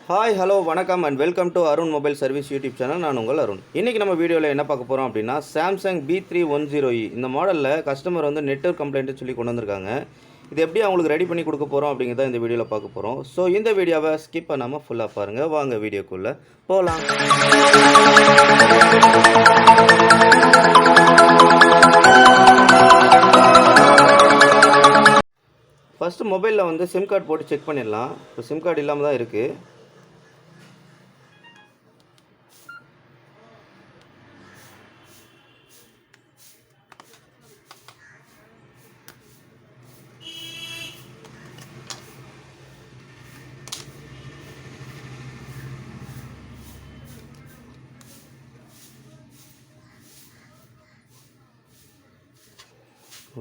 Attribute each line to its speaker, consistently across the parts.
Speaker 1: Hi hello வணக்கம் and welcome to Arun mobile service YouTube channel. நான் உங்கள் அருண். இன்றைக்கி நம்ம வீடியோவில் என்ன பார்க்க போகிறோம் அப்படின்னா சாம்சங் B310E இந்த மாடலில் கஸ்டமர் வந்து நெட்வொர்க் கம்ப்ளைண்ட்டு சொல்லி கொண்டு வந்திருக்காங்க. இது எப்படி அவங்களுக்கு ரெடி பண்ணி கொடுக்க போகிறோம் அப்படிங்கிறத இந்த வீடியோவில் பார்க்க போகிறோம். ஸோ இந்த வீடியோவை ஸ்கிப் பண்ணாமல் ஃபுல்லாக பாருங்கள். வாங்க வீடியோக்குள்ளே போகலாம். ஃபஸ்ட்டு மொபைலில் வந்து சிம் கார்டு போட்டு செக் பண்ணிடலாம். இப்போ சிம் கார்டு இல்லாமல் தான் இருக்குது.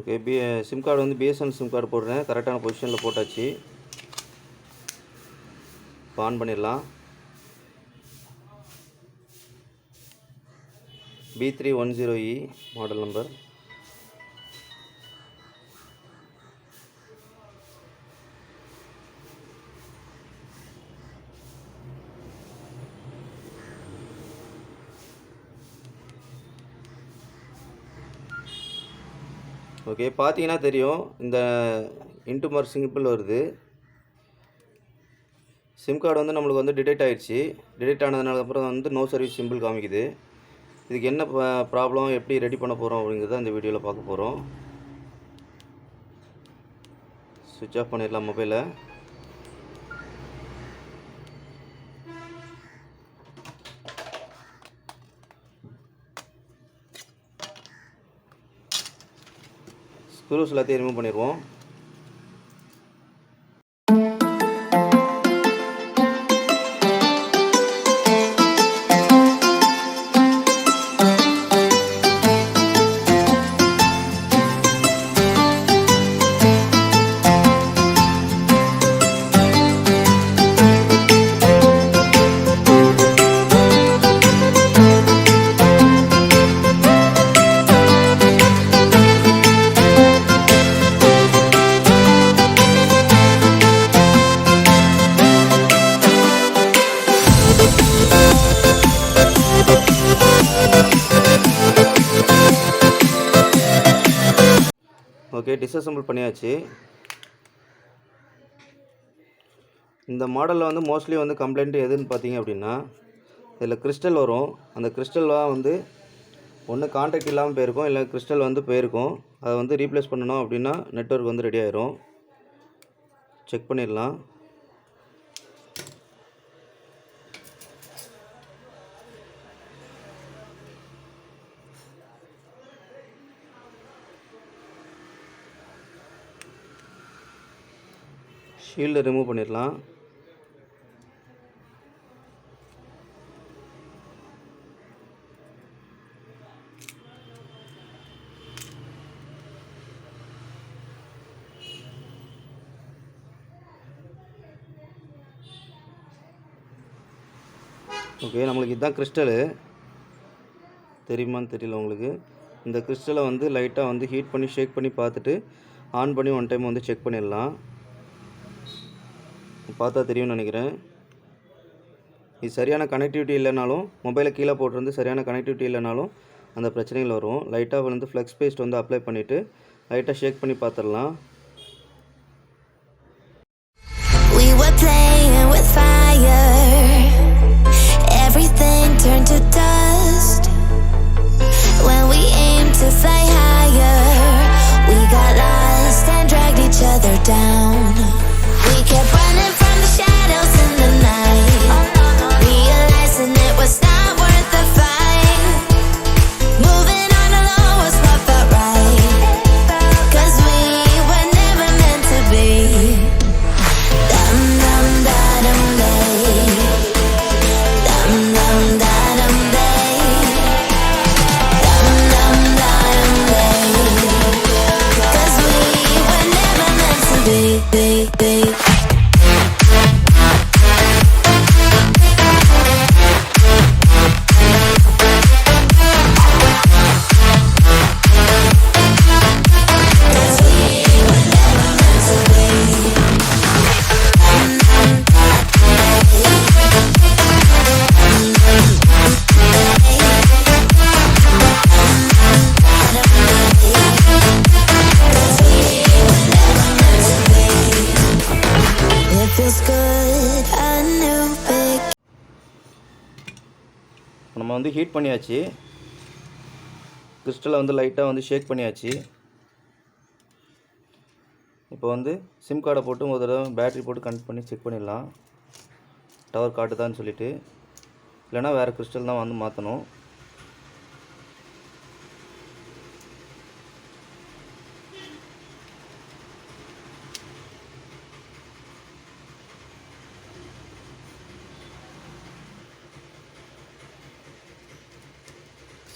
Speaker 1: ஓகே, சிம் கார்டு வந்து பிஎஸ்என்எல் சிம் கார்டு போடுறேன். கரெக்டான பொசிஷனில் போட்டாச்சு. ஆன் பண்ணிடலாம். B310E model number. ஓகே, பார்த்தீங்கன்னா தெரியும், இந்த இன்ட்டு மார்க் சிம்பிள் வருது. சிம் கார்டு வந்து நம்மளுக்கு வந்து டிடெக்ட் ஆகிடுச்சு. டிடெக்ட் ஆனதுனால அப்புறம் வந்து நோ சர்வீஸ் சிம்பிள் காமிக்குது. இதுக்கு என்ன ப்ராப்ளம், எப்படி ரெடி பண்ண போகிறோம் அப்படிங்கிறத இந்த வீடியோவில் பார்க்க போகிறோம். சுவிட்ச் ஆஃப் பண்ணிடலாம் மொபைலை. ஸ்க்ரூஸ் எல்லாத்தையும் ரிமூவ் பண்ணிடுவோம். ஓகே, டிஸ்அசெம்பிள் பண்ணியாச்சு. இந்த மாடலில் வந்து மோஸ்ட்லி வந்து கம்ப்ளைண்ட் எதுன்னு பார்த்தீங்க அப்படின்னா, இதில் கிறிஸ்டல் வரும். அந்த கிறிஸ்டல்லாம் வந்து ஒன்று கான்டாக்ட் இல்லாமல் போயிருக்கும், இல்லை கிறிஸ்டல் வந்து போயிருக்கும். அதை வந்து ரீப்ளேஸ் பண்ணணும் அப்படின்னா நெட்வொர்க் வந்து ரெடி ஆயிரும். செக் பண்ணிடலாம். ஷீல்டை ரிமூவ் பண்ணிடலாம். ஓகே, நம்மளுக்கு இதுதான் கிறிஸ்டலு. தெரியுமான்னு தெரியல உங்களுக்கு. இந்த கிறிஸ்டலை வந்து லைட்டாக வந்து ஹீட் பண்ணி ஷேக் பண்ணி பார்த்துட்டு ஆன் பண்ணி ஒன் டைம் வந்து செக் பண்ணிடலாம். பார்த்தா தெரியும்னு நினைக்கிறேன். இது சரியான கனெக்டிவிட்டி இல்லைனாலும், மொபைலை கீழே போட்டிருந்து சரியான கனெக்டிவிட்டி இல்லைனாலும் அந்த பிரச்சனைகள் வரும். லைட்டாக வந்து ஃப்ளெக்ஸ் பேஸ்ட் வந்து அப்ளை பண்ணிவிட்டு லைட்டாக ஷேக் பண்ணி பார்த்துடலாம். நம்ம வந்து ஹீட் பண்ணியாச்சு. கிறிஸ்டலை வந்து லைட்டாக வந்து ஷேக் பண்ணியாச்சு. இப்போ வந்து சிம் கார்டை போட்டு ஒரு தடவை பேட்டரி போட்டு கனெக்ட் பண்ணி செக் பண்ணிடலாம், டவர் காட்டுதான்னு சொல்லிட்டு. இல்லைனா வேறு கிறிஸ்டல் தான் வந்து மாற்றணும்.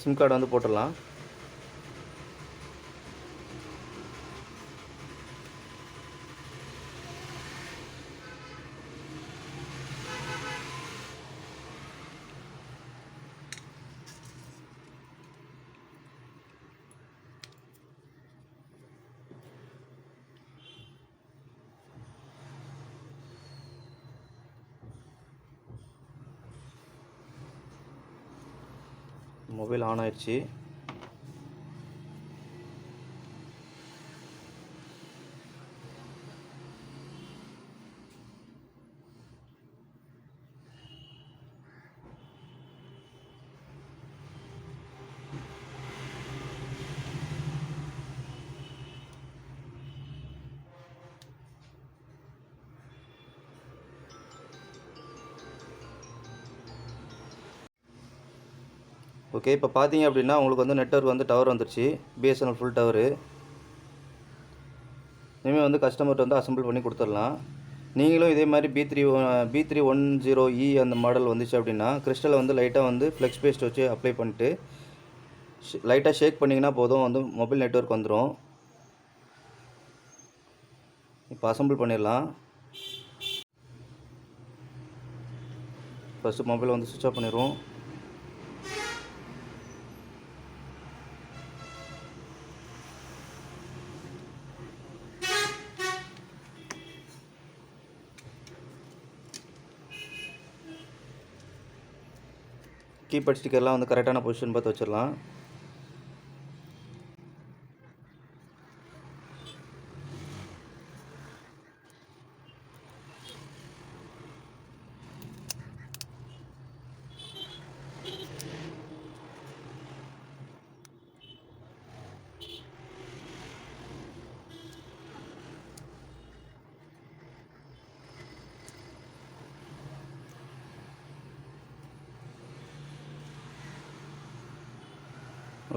Speaker 1: சிம் கார்டு வந்து போட்டுடலாம். மொபைல் ஆன் ஆயிடுச்சு. ஓகே, இப்போ பார்த்தீங்க அப்படின்னா உங்களுக்கு வந்து நெட்வொர்க் வந்து டவர் வந்துருச்சு, பிஎஸ்என்எல் ஃபுல் டவரு. இனிமேல் வந்து கஸ்டமர்கிட்ட வந்து அசம்பிள் பண்ணி கொடுத்துடலாம். நீங்களும் இதே மாதிரி B310E அந்த மாடல் வந்துச்சு அப்படின்னா கிறிஸ்டலை வந்து லைட்டாக வந்து ஃப்ளெக்ஸ் பேஸ்ட் வச்சு அப்ளை பண்ணிட்டு லைட்டாக ஷேக் பண்ணிங்கன்னா போதும், வந்து மொபைல் நெட்வொர்க் வந்துடும். இப்போ அசம்பிள் பண்ணிடலாம். ஃபஸ்ட்டு மொபைல் வந்து சுவிட்ச் ஆஃப் பண்ணிடுவோம். கீபேட் ஸ்டிக்கர்லாம் வந்து கரெக்டான பொசிஷன் பார்த்து வச்சிடலாம்.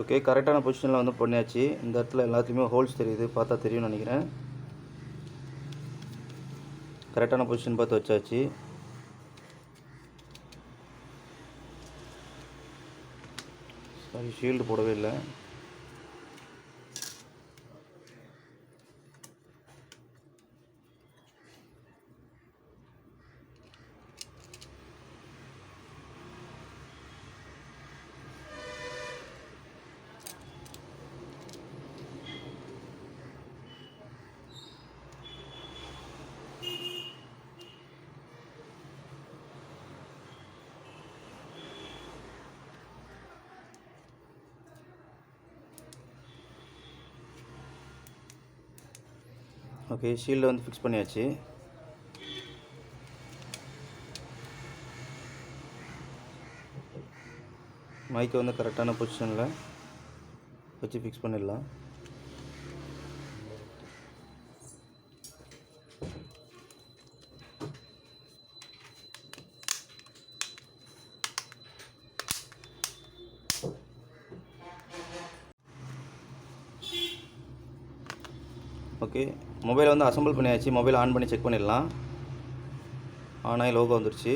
Speaker 1: ஓகே, கரெக்டான பொசிஷனில் வந்து பண்ணியாச்சு. இந்த இடத்துல எல்லாத்துலேயுமே ஹோல்ஸ் தெரியுது, பார்த்தா தெரியும்னு நினைக்கிறேன். கரெக்டான பொசிஷன் பார்த்து வச்சாச்சு. சாரி, ஷீல்டு போடவே இல்லை. ஓகே, ஷீல்டு வந்து ஃபிக்ஸ் பண்ணியாச்சு. மைக்கை வந்து கரெக்டான பொசிஷனில் வச்சு ஃபிக்ஸ் பண்ணிடலாம். ஓகே, மொபைல் வந்து அசம்பிள் பண்ணியாச்சு. மொபைல் ஆன் பண்ணி செக் பண்ணிடலாம். ஆன் ஆகி லோகோ வந்துருச்சு.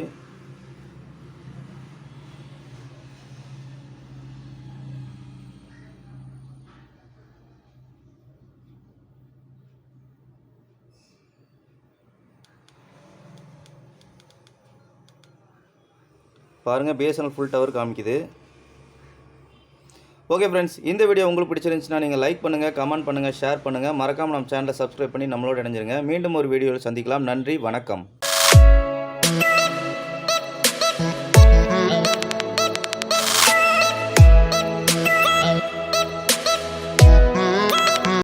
Speaker 1: பாருங்கள், பிஎஸ்என்எல் ஃபுல் டவர் காமிக்குது. ஓகே ஃப்ரெண்ட்ஸ், இந்த வீடியோ உங்களுக்கு பிடிச்சிருந்துச்சுன்னா நீங்கள் லைக் பண்ணுங்கள், கமெண்ட் பண்ணுங்கள், ஷேர் பண்ணுங்கள். மறக்காமல் நம்ம சேனலை சப்ஸ்கிரைப் பண்ணி நம்மளோட இணைஞ்சிருங்க. மீண்டும் ஒரு வீடியோவில் சந்திக்கலாம். நன்றி, வணக்கம்.